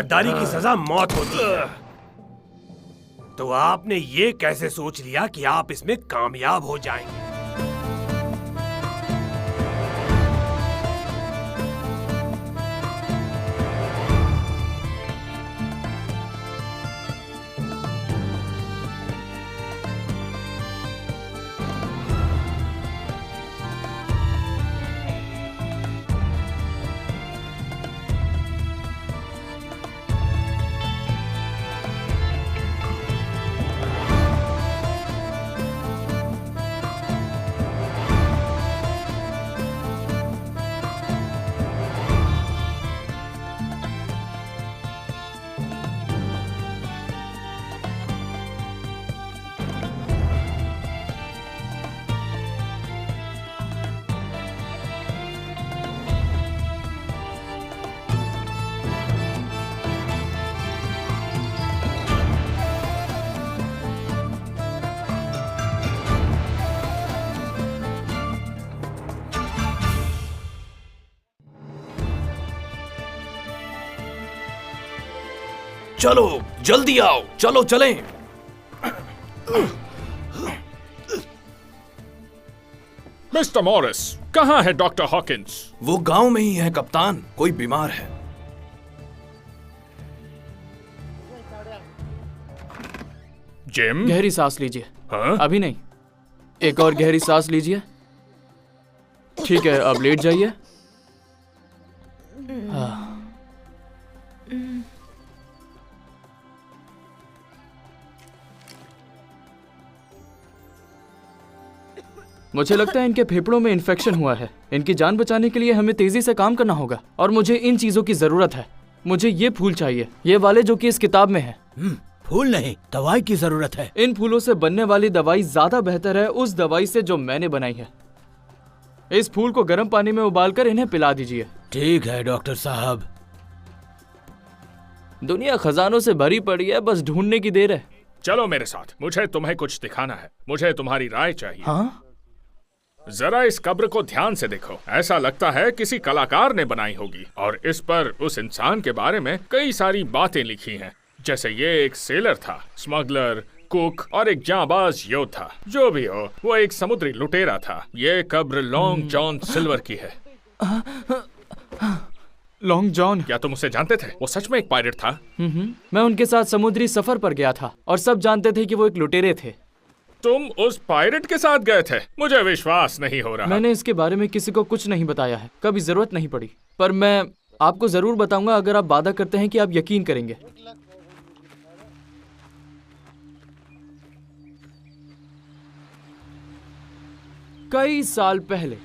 गद्दारी की सजा मौत होती है। तो आपने ये कैसे सोच लिया कि आप इसमें कामयाब हो जाएंगे? चलो जल्दी आओ, चलो चलें। मिस्टर मॉरिस, कहाँ है डॉक्टर हॉकिंस? वो गांव में ही है कप्तान, कोई बीमार है। जिम? गहरी सांस लीजिए। हाँ? अभी नहीं, एक और गहरी सांस लीजिए। ठीक है, अब लेट जाइए। हाँ। मुझे लगता है इनके फेफड़ों में इन्फेक्शन हुआ है। इनकी जान बचाने के लिए हमें तेजी से काम करना होगा और मुझे इन चीजों की जरूरत है। मुझे ये फूल चाहिए, ये वाले जो कि इस किताब में है। फूल नहीं, दवाई की जरूरत है। इन फूलों से बनने वाली दवाई ज्यादा बेहतर है उस दवाई से जो मैंने बनाई है। इस फूल को गर्म पानी में उबालकर इन्हें पिला दीजिए। ठीक है डॉक्टर साहब। दुनिया खजानों से भरी पड़ी है, बस ढूंढने की देर है। चलो मेरे साथ, मुझे तुम्हें कुछ दिखाना है। मुझे तुम्हारी राय चाहिए। हाँ? जरा इस कब्र को ध्यान से देखो। ऐसा लगता है किसी कलाकार ने बनाई होगी और इस पर उस इंसान के बारे में कई सारी बातें लिखी हैं। जैसे ये एक सेलर था, स्मगलर, कुक और एक जांबाज योद्धा। जो भी हो, वो एक समुद्री लुटेरा था। ये कब्र लॉन्ग जॉन सिल्वर की है। Long John? क्या तुम उसे जानते थे? वो सच में एक पायरेट था। मैं उनके साथ समुद्री सफर पर गया था और सब जानते थे कि वो एक लुटेरे थे। तुम उस पायरेट के साथ गए थे? मुझे विश्वास नहीं हो रहा। मैंने इसके बारे में किसी को कुछ नहीं बताया है, कभी जरूरत नहीं पड़ी। पर मैं आपको जरूर बताऊंगा अगर आप वादा करते हैं कि आप यकीन करेंगे। कई साल पहले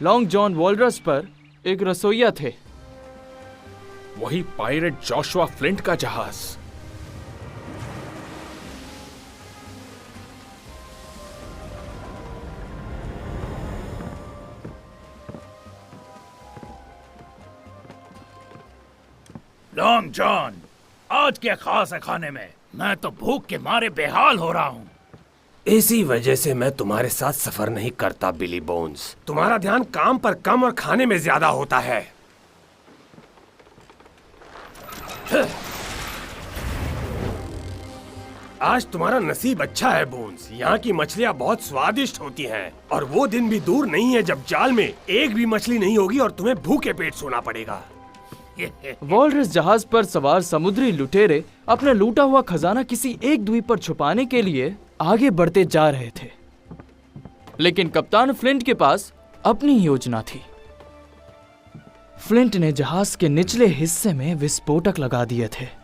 लॉन्ग जॉन वॉलरस पर एक रसोइया थे। वही पायरेट जोशुआ फ्लिंट का जहाज। लॉन्ग जॉन, आज क्या खास है खाने में? मैं तो भूख के मारे बेहाल हो रहा हूँ। इसी वजह से मैं तुम्हारे साथ सफर नहीं करता बिली बोन्स। तुम्हारा ध्यान काम पर कम और खाने में ज्यादा होता है। आज तुम्हारा नसीब अच्छा है बोन्स। यहाँ की मछलियाँ बहुत स्वादिष्ट होती हैं और वो दिन भी दूर नहीं है जब जाल में एक भी मछली नहीं होगी और तुम्हें भूखे पेट सोना पड़ेगा। वॉलरस जहाज पर सवार समुद्री लुटेरे अपना लूटा हुआ खजाना किसी एक द्वीप पर छुपाने के लिए आगे बढ़ते जा रहे थे, लेकिन कप्तान फ्लिंट के पास अपनी योजना थी। फ्लिंट ने जहाज के निचले हिस्से में विस्फोटक लगा दिए थे।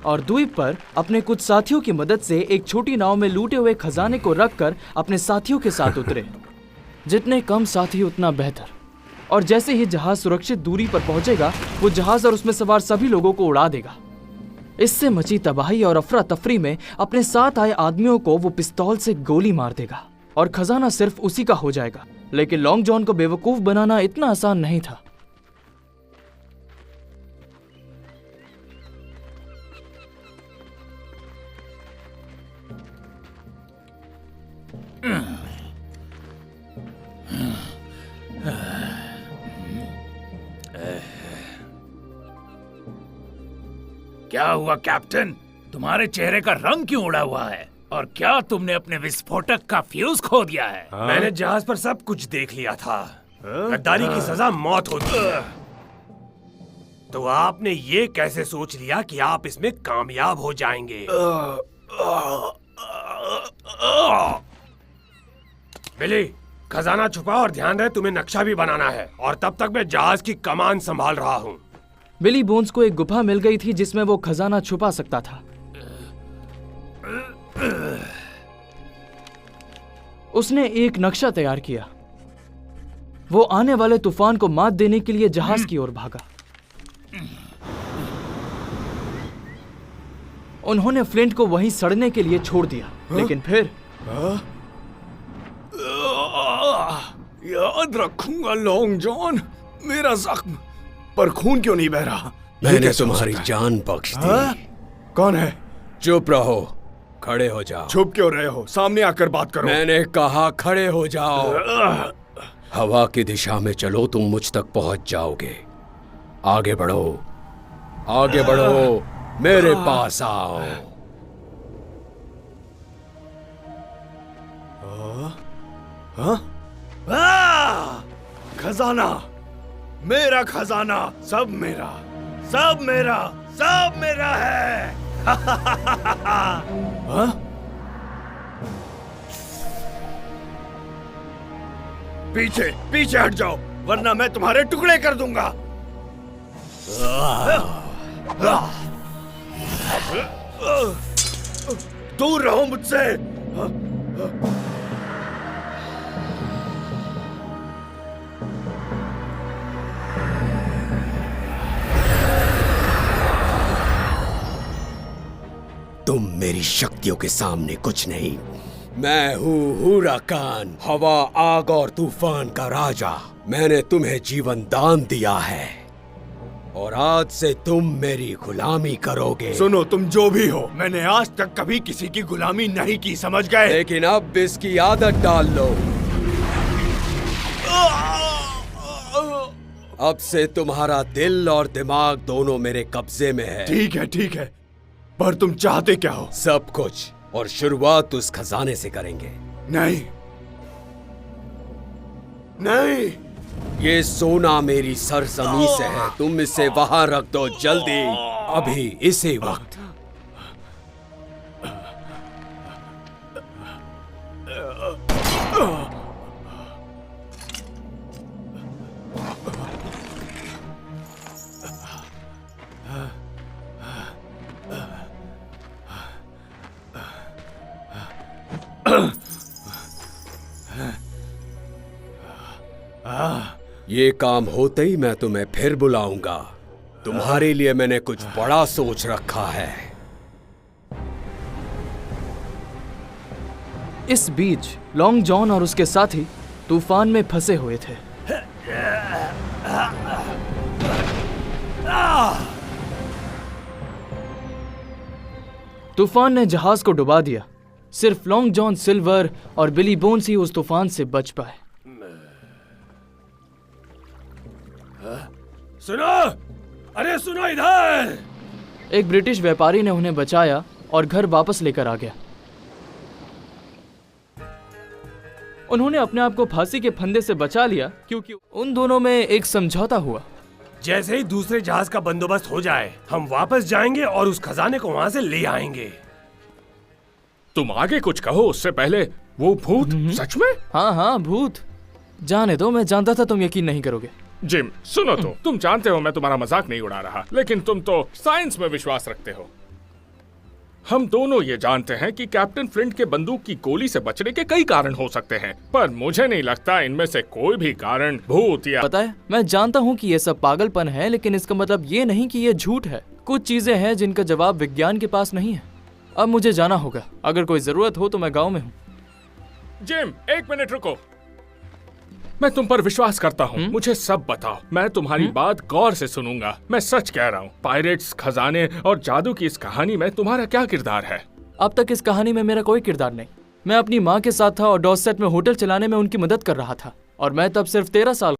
और द्वीप पर अपने कुछ साथियों की मदद से एक छोटी नाव में लूटे हुए खजाने को रखकर अपने साथियों के साथ उतरे। जितने कम साथी उतना बेहतर। और जैसे ही जहाज सुरक्षित दूरी पर पहुंचेगा, वो जहाज और उसमें सवार सभी लोगों को उड़ा देगा। इससे मची तबाही और अफरा तफरी में अपने साथ आए आदमियों को वो पिस्तौल से गोली मार देगा और खजाना सिर्फ उसी का हो जाएगा। लेकिन लॉन्ग जॉन को बेवकूफ बनाना इतना आसान नहीं था। क्या हुआ कैप्टन? तुम्हारे चेहरे का रंग क्यों उड़ा हुआ है? और क्या तुमने अपने विस्फोटक का फ्यूज खो दिया है? मैंने जहाज पर सब कुछ देख लिया था। गद्दारी की सजा मौत होती है। तो आपने ये कैसे सोच लिया कि आप इसमें कामयाब हो जाएंगे? बिली, खजाना छुपा और ध्यान रहे तुम्हें नक्शा भी बनाना है। और तब तक मैं जहाज की कमान संभाल रहा हूँ। बिली बोन्स को एक गुफा मिल गई थी जिसमें वो खजाना छुपा सकता था। उसने एक नक्शा तैयार किया। वो आने वाले तूफान को मात देने के लिए जहाज की ओर भागा। उन्होंने फ्लिंट को वहीं सड़ने के लिए छोड़ दिया, लेकिन फिर याद रखूंगा लॉन्ग जॉन। मेरा जख्म पर खून क्यों नहीं बह रहा? मैंने तुम्हारी जान बख्श दी। कौन है? चुप रहो, खड़े हो जाओ। छुप क्यों रहे हो? सामने आकर बात करो। मैंने कहा खड़े हो जाओ। हवा की दिशा में चलो, तुम मुझ तक पहुंच जाओगे। आगे बढ़ो, आगे बढ़ो, मेरे पास आओ। खजाना, मेरा खजाना, सब मेरा, सब मेरा, सब मेरा है। पीछे पीछे हट जाओ, वरना मैं तुम्हारे टुकड़े कर दूंगा। दूर रहो मुझसे। तुम मेरी शक्तियों के सामने कुछ नहीं। मैं हूँ हुराकान, हवा, आग और तूफान का राजा। मैंने तुम्हें जीवन दान दिया है और आज से तुम मेरी गुलामी करोगे। सुनो, तुम जो भी हो, मैंने आज तक कभी किसी की गुलामी नहीं की, समझ गए? लेकिन अब इसकी आदत डाल लो। अब से तुम्हारा दिल और दिमाग दोनों मेरे कब्जे में है। ठीक है, पर तुम चाहते क्या हो? सब कुछ, और शुरुआत उस खजाने से करेंगे। नहीं, नहीं। ये सोना मेरी सरजमी से है, तुम इसे वहां रख दो जल्दी, अभी इसी वक्त। ये काम होते ही मैं तुम्हें फिर बुलाऊंगा। तुम्हारे लिए मैंने कुछ बड़ा सोच रखा है। इस बीच लॉन्ग जॉन और उसके साथी तूफान में फंसे हुए थे। तूफान ने जहाज को डुबा दिया। सिर्फ लॉन्ग जॉन सिल्वर और बिली बोन्स ही उस तूफान से बच पाए। सुनो, अरे सुनो इधर। एक ब्रिटिश व्यापारी ने उन्हें बचाया और घर वापस लेकर आ गया। उन्होंने अपने आप को फांसी के फंदे से बचा लिया क्योंकि उन दोनों में एक समझौता हुआ। जैसे ही दूसरे जहाज का बंदोबस्त हो जाए, हम वापस जाएंगे और उस खजाने को वहां से ले आएंगे। तुम आगे कुछ कहो, उससे पहले वो भूत सच में? हाँ, भूत। जाने दो, मैं जानता था तुम यकीन नहीं करोगे। जिम, सुनो तो, तुम जानते हो मैं तुम्हारा मजाक नहीं उड़ा रहा, लेकिन तुम तो साइंस में विश्वास रखते हो। हम दोनों ये जानते हैं कि कैप्टन फ्लिंट के बंदूक की गोली से बचने के कई कारण हो सकते हैं, पर मुझे नहीं लगता इनमें से कोई भी कारण भूत या... पता है, मैं जानता हूँ कि ये सब पागलपन है, लेकिन इसका मतलब ये नहीं कि ये झूठ है। कुछ चीजें हैं जिनका जवाब विज्ञान के पास नहीं है। अब मुझे जाना होगा। अगर कोई जरूरत हो तो मैं गाँव में हूँ। जिम, एक मिनट रुको। मैं तुम पर विश्वास करता हूँ। मुझे सब बताओ, मैं तुम्हारी बात गौर से सुनूंगा। मैं सच कह रहा हूँ। पायरेट्स, खजाने और जादू की इस कहानी में तुम्हारा क्या किरदार है? अब तक इस कहानी में मेरा कोई किरदार नहीं। मैं अपनी माँ के साथ था और डॉर्सेट में होटल चलाने में उनकी मदद कर रहा था, और मैं तब सिर्फ 13 साल